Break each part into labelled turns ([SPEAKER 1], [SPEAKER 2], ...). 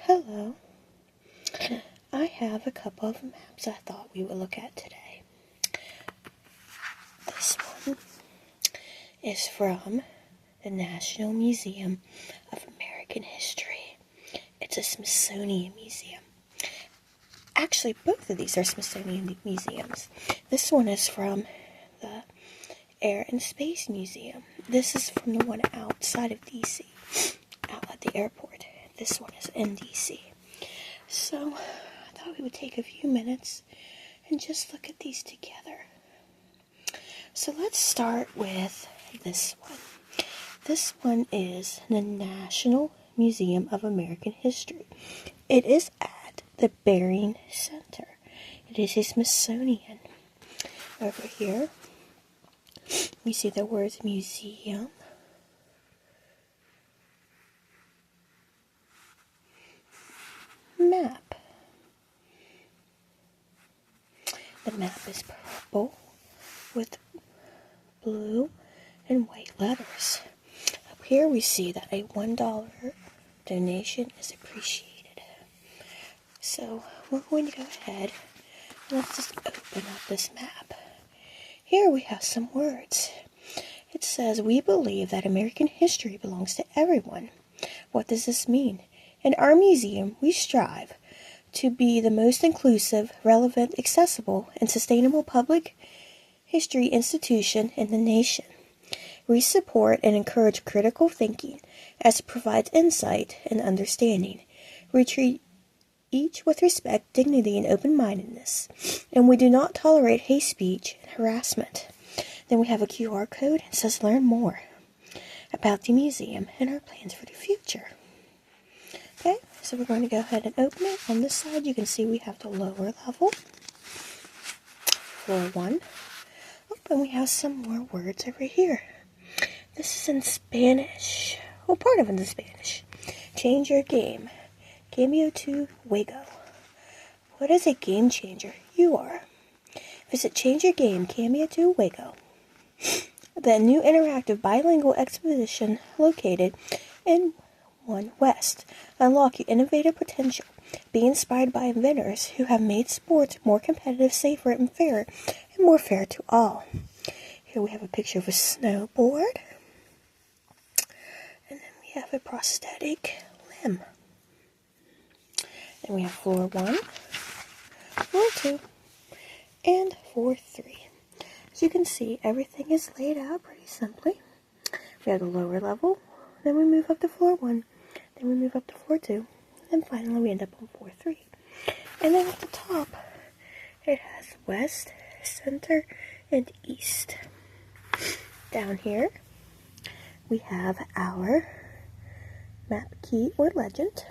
[SPEAKER 1] Hello. I have a couple of maps I thought we would look at today. This one is from the National Museum of American History. It's a Smithsonian museum. Actually, both of these are Smithsonian museums. This one is from the Air and Space Museum. This is from the one outside of D.C., out at the airport. This one is in D.C. So, I thought we would take a few minutes and just look at these together. So let's start with this one. This one is the National Museum of American History. It is at the Bering Center. It is a Smithsonian. Over here, we see the words museum, map. The map is purple with blue and white letters. Up here we see that a $1 donation is appreciated. So we're going to go ahead and let's just open up this map. Here we have some words. It says, "We believe that American history belongs to everyone." What does this mean? In our museum, we strive to be the most inclusive, relevant, accessible, and sustainable public history institution in the nation. We support and encourage critical thinking as it provides insight and understanding. We treat each with respect, dignity, and open-mindedness, and we do not tolerate hate speech and harassment. Then we have a QR code that says learn more about the museum and our plans for the future. Okay, so we're going to go ahead and open it. On this side, you can see we have the lower level, floor 1. Oh, and we have some more words over here. This is in Spanish. Well, part of it is Spanish. Change your game. Cambio tu juego. What is a game changer? You are. Visit Change Your Game, Cambio tu juego. The new interactive bilingual exposition located in 1 West. Unlock your innovative potential. Be inspired by inventors who have made sports more competitive, safer, and fairer, and more fair to all. Here we have a picture of a snowboard. And then we have a prosthetic limb. Then we have floor 1, floor 2, and floor 3. As you can see, everything is laid out pretty simply. We have the lower level, then we move up to floor 1, then we move up to floor 2, and finally we end up on floor 3. And then at the top, it has west, center, and east. Down here, we have our map key or legend.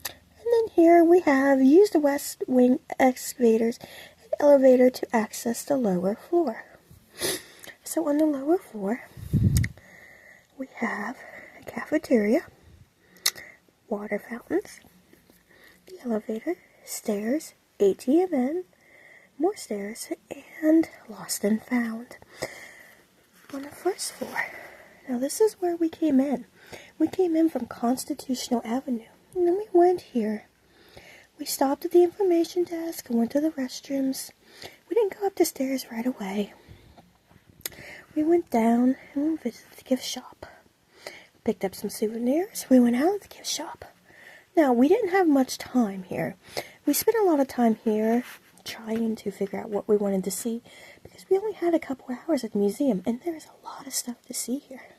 [SPEAKER 1] And then here we have use the west wing excavators and elevator to access the lower floor. So on the lower floor, we have a cafeteria, water fountains, the elevator, stairs, ATM, more stairs, and lost and found. On the first floor, now this is where we came in. We came in from Constitutional Avenue, and then we went here. We stopped at the information desk and went to the restrooms. We didn't go up the stairs right away. We went down and we visited the gift shop. Picked up some souvenirs. We went out of the gift shop. Now, we didn't have much time here. We spent a lot of time here trying to figure out what we wanted to see because we only had a couple hours at the museum and there's a lot of stuff to see here.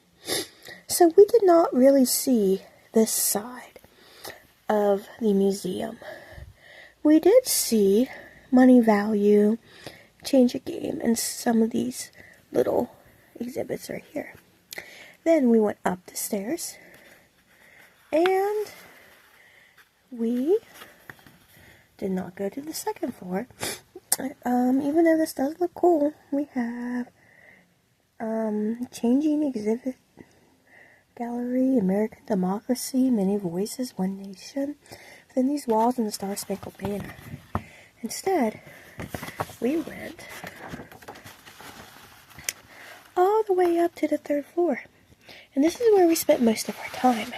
[SPEAKER 1] So we did not really see this side of the museum. We did see money value, change your game, and some of these little exhibits right here. Then we went up the stairs and we did not go to the second floor. Even though this does look cool, we have changing exhibit gallery, American democracy, many voices, one nation, within these walls and the Star Spangled Banner. Instead, we went all the way up to the 3rd floor. And this is where we spent most of our time.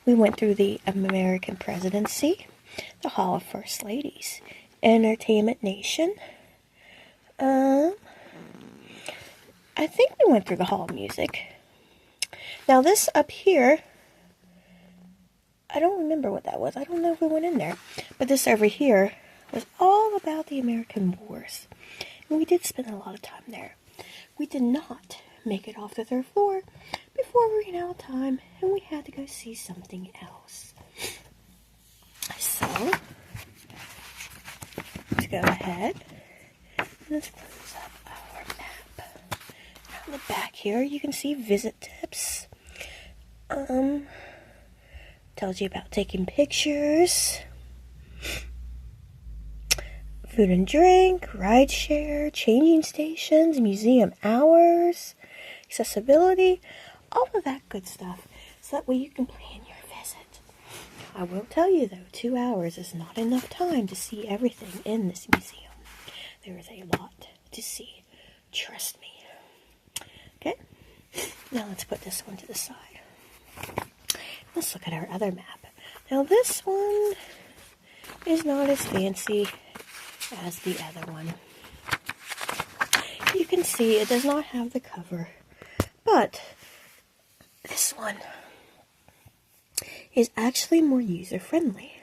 [SPEAKER 1] We went through the American presidency, the Hall of First Ladies, Entertainment Nation. I think we went through the Hall of Music. Now this up here, I don't remember what that was. I don't know if we went in there. But this over here was all about the American Wars. And we did spend a lot of time there. We did not make it off the third floor before we ran out of time, and we had to go see something else. So, let's go ahead and let's close up our map. On the back here, you can see visit tips. Tells you about taking pictures, food and drink, ride share, changing stations, museum hours, accessibility, all of that good stuff. So that way you can plan your visit. I will tell you though, 2 hours is not enough time to see everything in this museum. There is a lot to see. Trust me. Okay, now let's put this one to the side. Let's look at our other map. Now this one is not as fancy as the other one. You can see it does not have the cover, but this one is actually more user-friendly.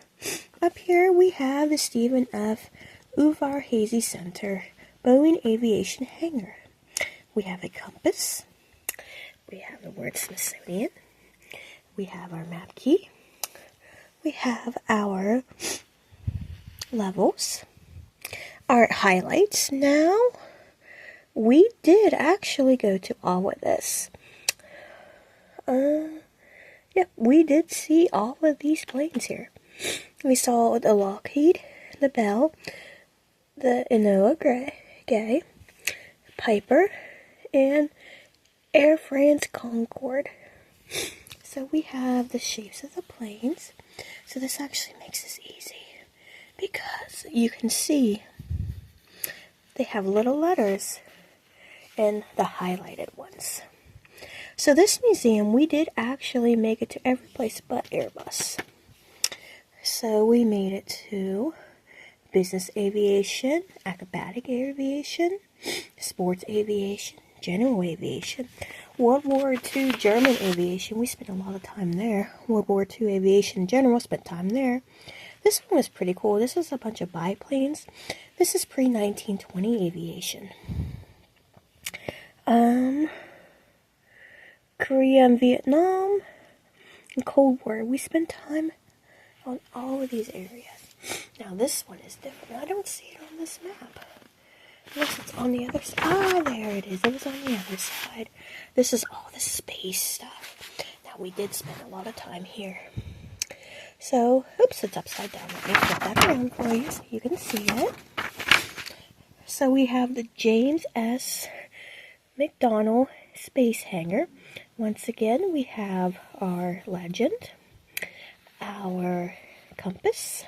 [SPEAKER 1] Up here we have the Stephen F. Uvar-Hazy Center Boeing Aviation Hangar. We have a compass. We have the word Smithsonian. We have our map key. We have our levels. Our highlights. Now, we did actually go to all of this. Yep, we did see all of these planes here. We saw the Lockheed, the Bell, the Enola Gay, Piper, and Air France Concorde. So we have the shapes of the planes. So this actually makes this easy because you can see they have little letters in the highlighted ones. So this museum, we did actually make it to every place but Airbus. So we made it to business aviation, acrobatic aviation, sports aviation, general aviation, World War II German aviation. We spent a lot of time there. World War II aviation general, spent time there. This one was pretty cool. This is a bunch of biplanes. This is pre-1920 aviation. Korea and Vietnam and Cold War. We spent time on all of these areas. Now this one is different. I don't see it on this map. Unless it's on the other side. Ah, there it is. It was on the other side. This is all the space stuff. Now, we did spend a lot of time here. So, oops, it's upside down. Let me flip that around for you so you can see it. So, we have the James S. McDonnell Space Hangar. Once again, we have our legend, our compass,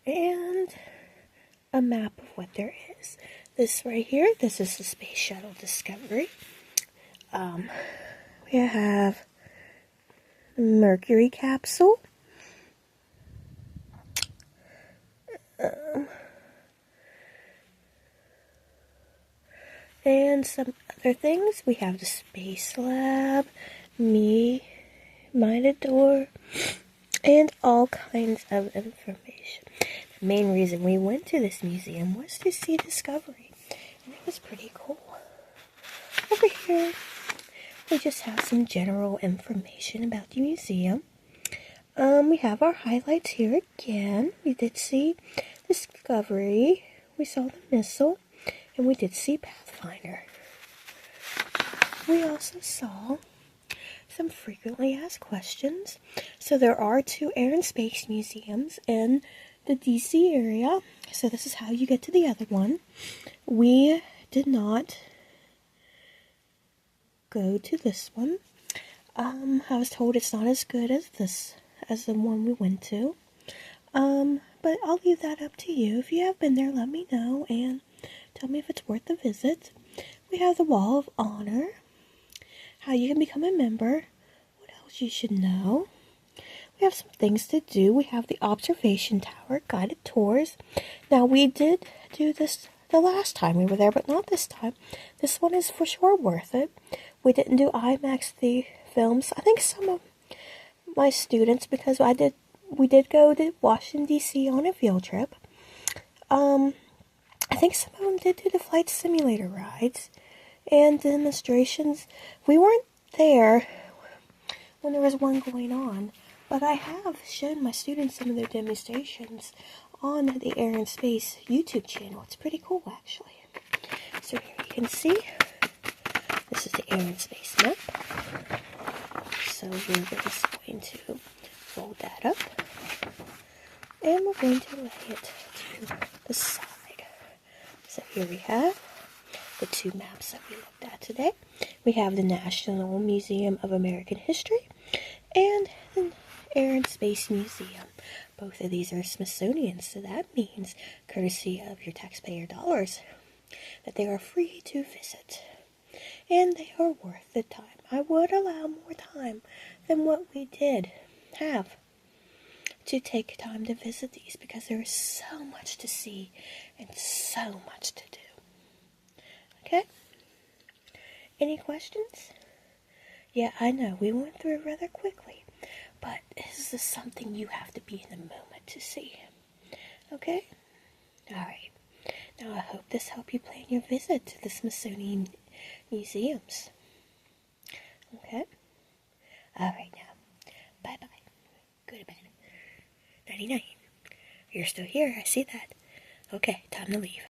[SPEAKER 1] and a map of what there is. This right here, this is the Space Shuttle Discovery. We have the Mercury capsule. And some other things. We have the Space Lab, Mitador, and all kinds of information. The main reason we went to this museum was to see Discovery, and it was pretty cool. Over here, we just have some general information about the museum. We have our highlights here again. We did see Discovery, we saw the missile, and we did see Pathfinder. We also saw some frequently asked questions. So there are 2 air and space museums in the DC area. So this is how you get to the other one. We did not go to this one. I was told it's not as good as the one we went to. But I'll leave that up to you. If you have been there, let me know and tell me if it's worth the visit. We have the Wall of Honor, how you can become a member, what else you should know. We we have some things to do. We have the observation tower, guided tours. Now, we did do this the last time we were there, but not this time. This one is for sure worth it. We didn't do IMAX the films. I think some of my students, because we did go to Washington, D.C. on a field trip. I think some of them did do the flight simulator rides and demonstrations. We weren't there when there was one going on, but I have shown my students some of their demonstrations on the Air and Space YouTube channel. It's pretty cool, actually. So here you can see, this is the Air and Space map. So we're just going to fold that up, and we're going to lay it to the side. So here we have the two maps that we looked at today. We have the National Museum of American History and the Air and Space Museum. Both of these are Smithsonian, so that means, courtesy of your taxpayer dollars, that they are free to visit. And they are worth the time. I would allow more time than what we did have to take time to visit these, because there is so much to see and so much to do. Okay? Any questions? Yeah, I know, we went through it rather quickly, but this is something you have to be in the moment to see. Okay? Alright. Now I hope this helped you plan your visit to the Smithsonian museums. Okay? Alright now. Bye-bye. Go to bed. Nighty-night. You're still here, I see that. Okay, time to leave.